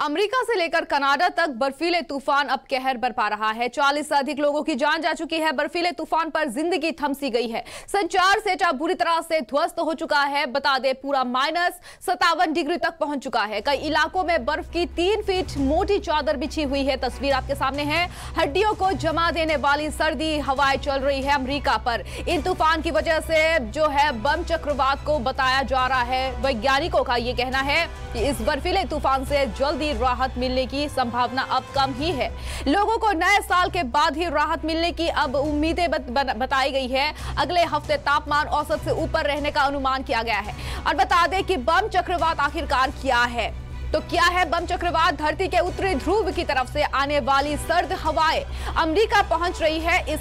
America से लेकर Canada तक बर्फीले तूफान अब कहर बरपा रहा है। 40 से अधिक लोगों की जान जा चुकी है। बर्फीले तूफान पर जिंदगी थमसी गई है। संचार सेटा बुरी तरह से ध्वस्त हो चुका है। बता दें, पूरा -57 डिग्री तक पहुंच चुका है। कई इलाकों में बर्फ की 3 फीट मोटी चादर बिछी हुई है। तस्वीर आपके सामने है। हड्डियों को जमा देने वाली सर्दी हवाएं चल रही है अमेरिका पर। इन तूफान की वजह से जो है बम चक्रवात को बताया जा रहा है। वैज्ञानिकों का ये कहना है कि इस बर्फीले तूफान से जल्दी राहत मिलने की संभावना अब कम ही है। लोगों को नए साल के बाद ही राहत मिलने की अब उम्मीदें बताई गई है। अगले हफ्ते तापमान औसत से ऊपर रहने का अनुमान किया गया है। और बता दें कि बम चक्रवात आखिरकार क्या है। तो क्या है बम चक्रवात? धरती के उत्तरी ध्रुव की तरफ से आने वाली सर्द हवाएं अमेरिका पहुंच रही है।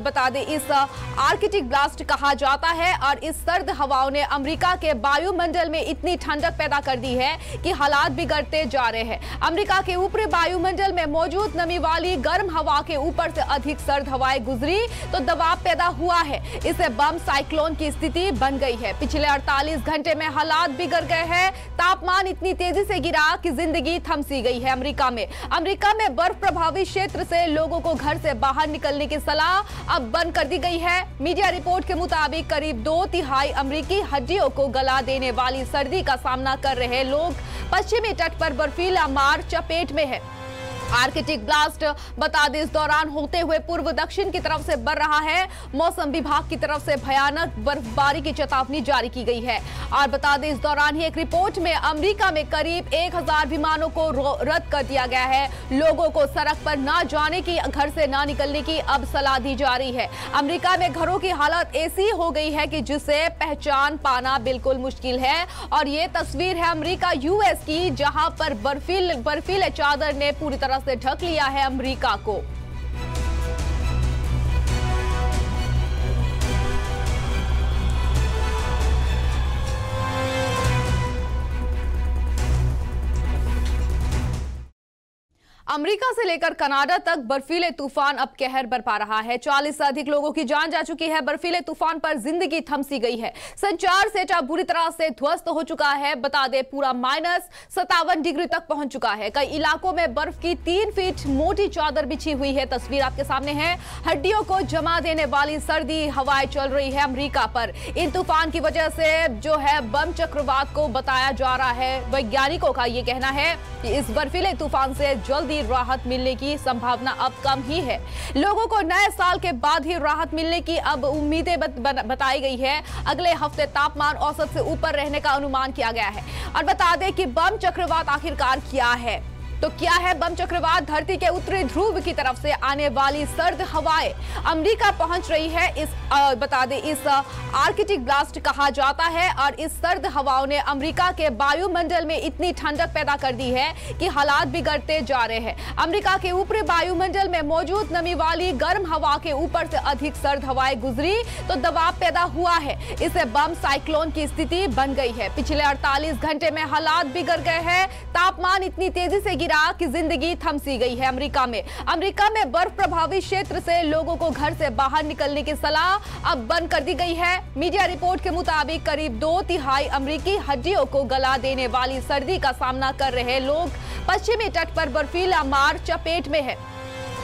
बता दें, इस आर्कटिक ब्लास्ट कहा जाता है। और इस सर्द हवाओं ने अमेरिका के वायुमंडल में इतनी ठंडक पैदा कर दी है कि हालात बिगड़ते जा रहे हैं। अमेरिका के ऊपरी वायुमंडल में मौजूद नमी वाली गर्म हवा के ऊपर से अधिक सर्द हवाएं गुजरी तो दबाव पैदा हुआ है। इससे बम साइक्लोन की स्थिति बन गई है। पिछले 48 घंटे में हालात बिगड़ गए हैं। तापमान इतनी तेजी से गिरा कि जिंदगी थमसी गई है अमेरिका में बर्फ प्रभावित क्षेत्र से लोगों को घर से बाहर निकलने की सलाह अब बंद कर दी गई है। मीडिया रिपोर्ट के मुताबिक करीब 2/3 अमेरिकी हड्डियों को गला देने वाली सर्दी का सामना कर रहे लोग पश्चिमी तट पर बर्फीला मार चपेट में है। आर्कटिक ब्लास्ट बता दें इस दौरान होते हुए पूर्व दक्षिण की तरफ से बढ़ रहा है। मौसम विभाग की तरफ से भयानक बर्फबारी की चेतावनी जारी की गई है। और बता दें इस दौरान ही एक रिपोर्ट में अमेरिका में करीब 1000 विमानों को रद्द कर दिया गया है। लोगों को सड़क पर न जाने की, घर से न निकलने की अब सलाह दी जा रही है। अमेरिका में घरों की हालत ऐसी हो गई है कि जिसे पहचान पाना बिल्कुल मुश्किल है। और ये तस्वीर है अमेरिका यूएस की, जहां पर बर्फीले चादर ने पूरी तरह से ढक लिया है अमेरिका को। अमेरिका से लेकर कनाडा तक बर्फीले तूफान अब कहर बरपा रहा है। 40 से अधिक लोगों की जान जा चुकी है। बर्फीले तूफान पर जिंदगी थमसी गई है। संचार सेटा बुरी तरह से ध्वस्त हो चुका है। बता दें, पूरा -57 डिग्री तक पहुंच चुका है। कई इलाकों में बर्फ की 3 फीट मोटी चादर बिछी हुई है। तस्वीर आपके सामने है। हड्डियों को जमा देने वाली सर्दी हवाएं चल रही है अमेरिका पर। इन तूफान की वजह से जो है बम चक्रवात को बताया जा रहा है। वैज्ञानिकों का ये कहना है कि इस बर्फीले तूफान से जल्दी राहत मिलने की संभावना अब कम ही है। लोगों को नए साल के बाद ही राहत मिलने की अब उम्मीदें बताई गई है। अगले हफ्ते तापमान औसत से ऊपर रहने का अनुमान किया गया है। और बता दें कि बम चक्रवात आखिरकार क्या है। तो क्या है बम चक्रवात? धरती के उत्तरी ध्रुव की तरफ से आने वाली सर्द हवाएं अमेरिका पहुंच रही है। बता दें, इस आर्कटिक ब्लास्ट कहा जाता है। और इस सर्द हवाओं ने अमेरिका के वायुमंडल में इतनी ठंडक पैदा कर दी है कि हालात बिगड़ते जा रहे हैं। अमेरिका के ऊपरी वायुमंडल में मौजूद नमी वाली गर्म हवा के ऊपर से अधिक सर्द हवाएं गुजरी तो दबाव पैदा हुआ है। इससे बम साइक्लोन की स्थिति बन गई है। पिछले 48 घंटे में हालात बिगड़ गए हैं। तापमान इतनी तेजी से कि जिंदगी थमसी गई है अमेरिका में बर्फ प्रभावित क्षेत्र से लोगों को घर से बाहर निकलने की सलाह अब बंद कर दी गई है। मीडिया रिपोर्ट के मुताबिक करीब 2/3 अमेरिकी हड्डियों को गला देने वाली सर्दी का सामना कर रहे लोग पश्चिमी तट पर बर्फीला मार चपेट में है।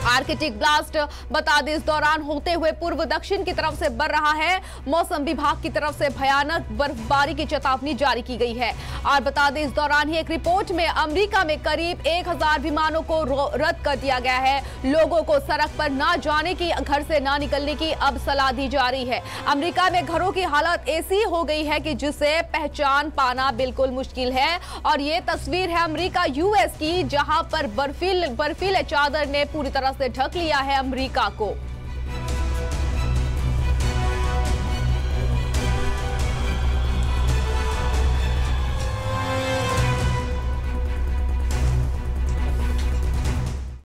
आर्कटिक ब्लास्ट बता दें इस दौरान होते हुए पूर्व दक्षिण की तरफ से बढ़ रहा है। मौसम विभाग की तरफ से भयानक बर्फबारी की चेतावनी जारी की गई है। और बता दें इस दौरान ही एक रिपोर्ट में अमेरिका में करीब 1000 विमानों को रद्द कर दिया गया है। लोगों को सड़क पर न जाने की, घर से न निकलने की अब सलाह दी जा रही है। अमेरिका में घरों की हालत ऐसी हो गई है कि जिसे पहचान पाना बिल्कुल मुश्किल है। और ये तस्वीर है अमेरिका यूएस की, जहां पर बर्फीले चादर ने पूरी तरह से ढक लिया है अमेरिका को।